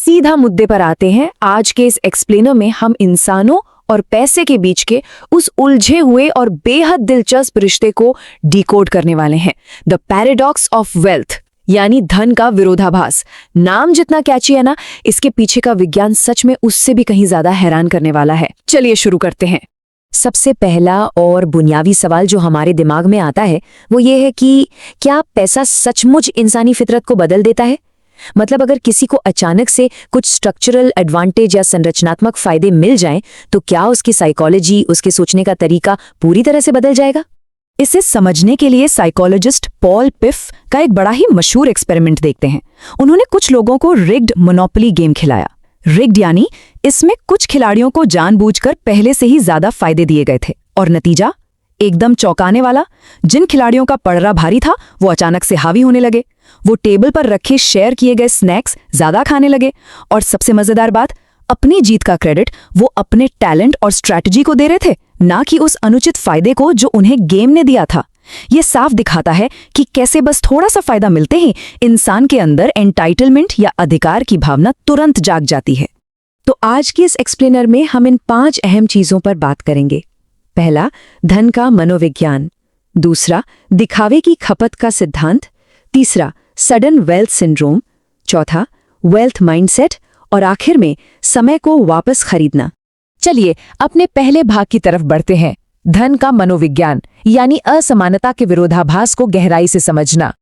सीधा मुद्दे पर आते हैं। आज के इस एक्सप्लेनर में हम इंसानों और पैसे के बीच के उस उलझे हुए और बेहद दिलचस्प रिश्ते को डिकोड करने वाले हैं। द पैराडॉक्स ऑफ वेल्थ, यानी धन का विरोधाभास। नाम जितना कैची है ना, इसके पीछे का विज्ञान सच में उससे भी कहीं ज्यादा हैरान करने वाला है। चलिए शुरू करते हैं। सबसे पहला और बुनियादी सवाल जो हमारे दिमाग में आता है वो ये है कि क्या पैसा सचमुच इंसानी फितरत को बदल देता है? मतलब अगर किसी को अचानक से कुछ स्ट्रक्चरल एडवांटेज या संरचनात्मक फायदे मिल जाएं, तो क्या उसकी साइकोलॉजी, उसके सोचने का तरीका पूरी तरह से बदल जाएगा? इसे समझने के लिए साइकोलॉजिस्ट पॉल पिफ का एक बड़ा ही मशहूर एक्सपेरिमेंट देखते हैं। उन्होंने कुछ लोगों को रिग्ड मोनोपोली गेम खिलाया। रिग्ड यानी इसमें कुछ खिलाड़ियों को जानबूझकर पहले से ही ज्यादा फायदे दिए गए थे, और नतीजा एकदम चौंकाने वाला। जिन खिलाड़ियों का पड़रा भारी था वो अचानक से हावी होने लगे। वो टेबल पर रखे शेयर किए गए स्नैक्स ज्यादा खाने लगे, और सबसे मजेदार बात, अपनी जीत का क्रेडिट वो अपने टैलेंट और स्ट्रैटेजी को दे रहे थे, ना कि उस अनुचित फायदे को जो उन्हें गेम ने दिया था। ये साफ दिखाता है कि कैसे बस थोड़ा सा फायदा मिलते ही इंसान के अंदर एंटाइटलमेंट या अधिकार की भावना तुरंत जाग जाती है। तो आज की इस एक्सप्लेनर में हम इन 5 अहम चीजों पर बात करेंगे। पहला, धन का मनोविज्ञान। दूसरा, दिखावे की खपत का सिद्धांत। तीसरा, सडन वेल्थ सिंड्रोम। चौथा, वेल्थ माइंडसेट। और आखिर में, समय को वापस खरीदना। चलिए अपने पहले भाग की तरफ बढ़ते हैं, धन का मनोविज्ञान, यानी असमानता के विरोधाभास को गहराई से समझना।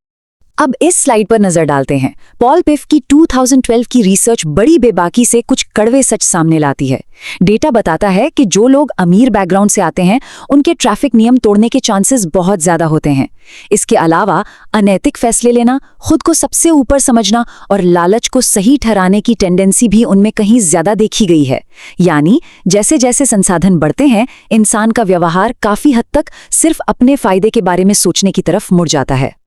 अब इस स्लाइड पर नजर डालते हैं। पॉल पिफ की 2012 की रिसर्च बड़ी बेबाकी से कुछ कड़वे सच सामने लाती है। डेटा बताता है कि जो लोग अमीर बैकग्राउंड से आते हैं, उनके ट्रैफिक नियम तोड़ने के चांसेस बहुत ज्यादा होते हैं। इसके अलावा अनैतिक फैसले लेना, खुद को सबसे ऊपर समझना और लालच को सही ठहराने की टेंडेंसी भी उनमें कहीं ज्यादा देखी गई है। यानी जैसे जैसे संसाधन बढ़ते हैं, इंसान का व्यवहार काफी हद तक सिर्फ अपने फायदे के बारे में सोचने की तरफ मुड़ जाता है।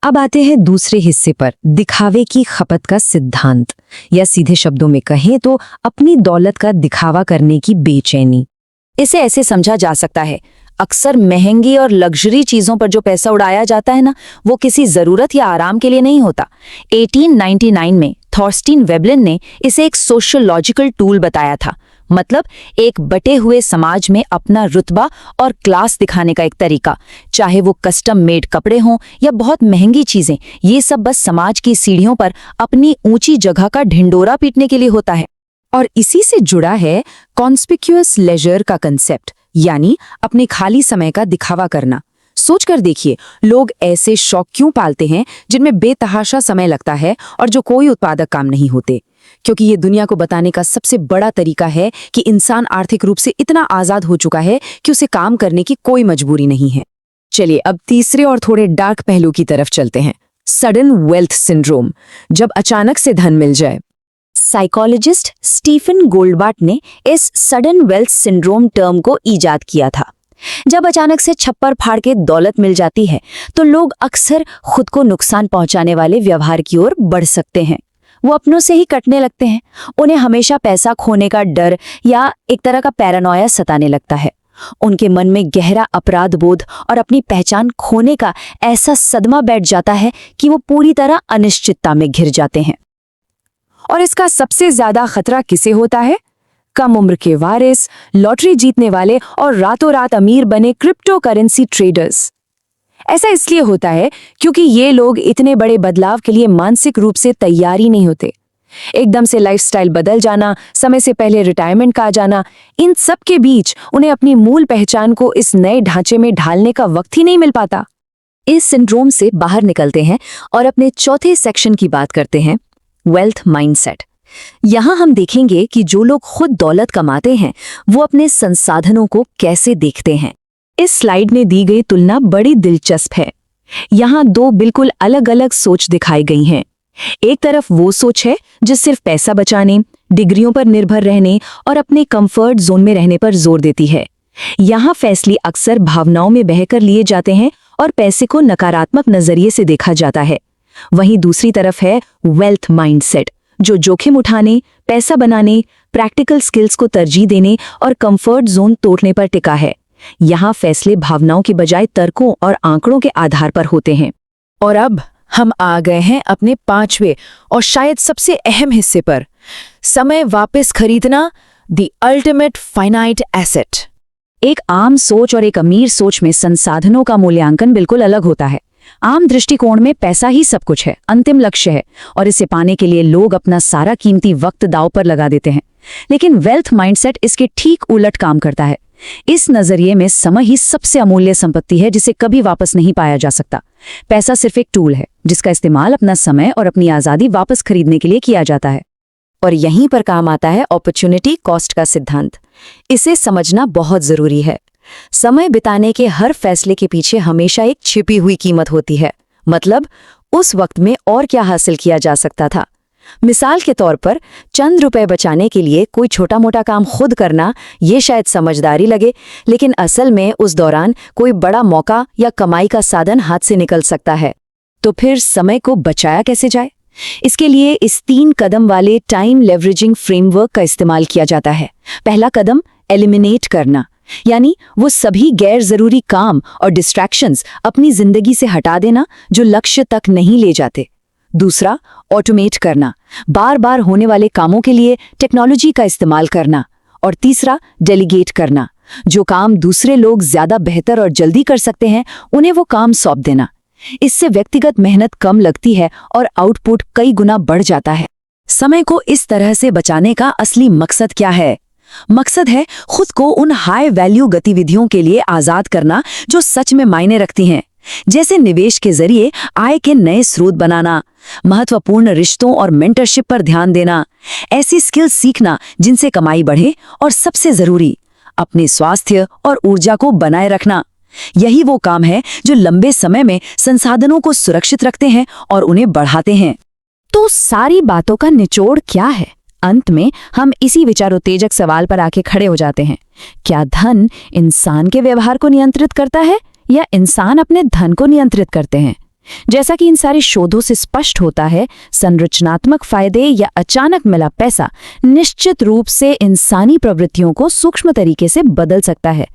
अब आते हैं दूसरे हिस्से पर, दिखावे की खपत का सिद्धांत, या सीधे शब्दों में कहें तो अपनी दौलत का दिखावा करने की बेचैनी। इसे ऐसे समझा जा सकता है, अक्सर महंगी और लग्जरी चीजों पर जो पैसा उड़ाया जाता है ना, वो किसी जरूरत या आराम के लिए नहीं होता। 1899 में थॉर्स्टीन वेबलिन ने इसे एक सोशियोलॉजिकल टूल बताया था। मतलब एक बटे हुए समाज में अपना रुतबा और क्लास दिखाने का एक तरीका। चाहे वो कस्टम मेड कपड़े हों या बहुत महंगी चीजें, ये सब बस समाज की सीढ़ियों पर अपनी ऊंची जगह का ढिंडोरा पीटने के लिए होता है। और इसी से जुड़ा है कॉन्स्पिक्यूअस लेजर का कंसेप्ट, यानी अपने खाली समय का दिखावा करना। सोचकर देखिए, लोग ऐसे शौक क्यों पालते हैं जिनमें बेतहाशा समय लगता है और जो कोई उत्पादक काम नहीं होते? क्योंकि ये दुनिया को बताने का सबसे बड़ा तरीका है कि इंसान आर्थिक रूप से इतना आजाद हो चुका है कि उसे काम करने की कोई मजबूरी नहीं है। चलिए अब तीसरे और थोड़े डार्क पहलू की तरफ चलते हैं, सडन वेल्थ सिंड्रोम, जब अचानक से धन मिल जाए। साइकोलॉजिस्ट स्टीफन गोल्डबार्ट ने इस सडन वेल्थ सिंड्रोम टर्म को इजाद किया था। जब अचानक से छप्पर फाड़ के दौलत मिल जाती है, तो लोग अक्सर खुद को नुकसान पहुंचाने वाले व्यवहार की ओर बढ़ सकते हैं। वो अपनों से ही कटने लगते हैं। उन्हें हमेशा पैसा खोने का डर या एक तरह का पैरानोया सताने लगता है। उनके मन में गहरा अपराध बोध और अपनी पहचान खोने का ऐसा सदमा बैठ जाता है कि वो पूरी तरह अनिश्चितता में घिर जाते हैं। और इसका सबसे ज्यादा खतरा किसे होता है? कम उम्र के वारिस, लॉटरी जीतने वाले और रातों रात अमीर बने क्रिप्टो करेंसी ट्रेडर्स। ऐसा इसलिए होता है क्योंकि ये लोग इतने बड़े बदलाव के लिए मानसिक रूप से तैयार ही नहीं होते। एकदम से लाइफस्टाइल बदल जाना, समय से पहले रिटायरमेंट का आ जाना, इन सब के बीच उन्हें अपनी मूल पहचान को इस नए ढांचे में ढालने का वक्त ही नहीं मिल पाता। इस सिंड्रोम से बाहर निकलते हैं और अपने चौथे सेक्शन की बात करते हैं, वेल्थ माइंडसेट। यहां हम देखेंगे कि जो लोग खुद दौलत कमाते हैं, वो अपने संसाधनों को कैसे देखते हैं। इस स्लाइड में दी गई तुलना बड़ी दिलचस्प है। यहाँ 2 बिल्कुल अलग अलग सोच दिखाई गई हैं। एक तरफ वो सोच है जो सिर्फ पैसा बचाने, डिग्रियों पर निर्भर रहने और अपने कंफर्ट जोन में रहने पर जोर देती है। यहाँ फैसले अक्सर भावनाओं में बहकर लिए जाते हैं और पैसे को नकारात्मक नजरिए से देखा जाता है। वहीं दूसरी तरफ है वेल्थ माइंडसेट, जो जोखिम उठाने, पैसा बनाने, प्रैक्टिकल स्किल्स को तरजीह देने और कंफर्ट जोन तोड़ने पर टिका है। यहाँ फैसले भावनाओं के बजाय तर्कों और आंकड़ों के आधार पर होते हैं। और अब हम आ गए हैं अपने 5वें और शायद सबसे अहम हिस्से पर, समय वापस खरीदना, द अल्टीमेट फाइनाइट एसेट। एक आम सोच और एक अमीर सोच में संसाधनों का मूल्यांकन बिल्कुल अलग होता है। आम दृष्टिकोण में पैसा ही सब कुछ है, अंतिम लक्ष्य है, और इसे पाने के लिए लोग अपना सारा कीमती वक्त दांव पर लगा देते हैं। लेकिन वेल्थ माइंडसेट इसके ठीक उलट काम करता है। इस नजरिए में समय ही सबसे अमूल्य संपत्ति है, जिसे कभी वापस नहीं पाया जा सकता। पैसा सिर्फ एक टूल है जिसका इस्तेमाल अपना समय और अपनी आज़ादी वापस खरीदने के लिए किया जाता है। और यहीं पर काम आता है अपॉर्चुनिटी कॉस्ट का सिद्धांत। इसे समझना बहुत जरूरी है। समय बिताने के हर फैसले के पीछे हमेशा एक छिपी हुई कीमत होती है। मतलब उस वक्त में और क्या हासिल किया जा सकता था। मिसाल के तौर पर चंद रुपए बचाने के लिए कोई छोटा मोटा काम खुद करना, ये शायद समझदारी लगे, लेकिन असल में उस दौरान कोई बड़ा मौका या कमाई का साधन हाथ से निकल सकता है। तो फिर समय को बचाया कैसे जाए? इसके लिए इस 3 कदम वाले टाइम लेवरेजिंग फ्रेमवर्क का इस्तेमाल किया जाता है। पहला कदम एलिमिनेट करना, यानी वो सभी गैर जरूरी काम और डिस्ट्रैक्शंस अपनी जिंदगी से हटा देना जो लक्ष्य तक नहीं ले जाते। दूसरा, ऑटोमेट करना, बार बार होने वाले कामों के लिए टेक्नोलॉजी का इस्तेमाल करना। और तीसरा, डेलीगेट करना, जो काम दूसरे लोग ज्यादा बेहतर और जल्दी कर सकते हैं उन्हें वो काम सौंप देना। इससे व्यक्तिगत मेहनत कम लगती है और आउटपुट कई गुना बढ़ जाता है। समय को इस तरह से बचाने का असली मकसद क्या है? मकसद है खुद को उन हाई वैल्यू गतिविधियों के लिए आजाद करना जो सच में मायने रखती हैं, जैसे निवेश के जरिए आय के नए स्रोत बनाना, महत्वपूर्ण रिश्तों और मेंटरशिप पर ध्यान देना, ऐसी स्किल्स सीखना जिनसे कमाई बढ़े, और सबसे जरूरी अपने स्वास्थ्य और ऊर्जा को बनाए रखना। यही वो काम है जो लंबे समय में संसाधनों को सुरक्षित रखते हैं और उन्हें बढ़ाते हैं। तो सारी बातों का निचोड़ क्या है? अंत में हम इसी विचारोत्तेजक सवाल पर आके खड़े हो जाते हैं। क्या धन इंसान के व्यवहार को नियंत्रित करता है या इंसान अपने धन को नियंत्रित करते हैं? जैसा कि इन सारे शोधों से स्पष्ट होता है, संरचनात्मक फायदे या अचानक मिला पैसा निश्चित रूप से इंसानी प्रवृत्तियों को सूक्ष्म तरीके से बदल सकता है।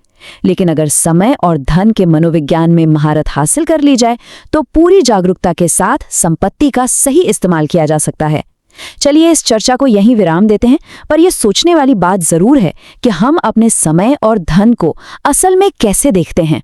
लेकिन अगर समय और धन के मनोविज्ञान में महारत हासिल कर ली जाए तो पूरी जागरूकता के साथ संपत्ति का सही इस्तेमाल किया जा सकता है। चलिए इस चर्चा को यहीं विराम देते हैं, पर यह सोचने वाली बात जरूर है कि हम अपने समय और धन को असल में कैसे देखते हैं।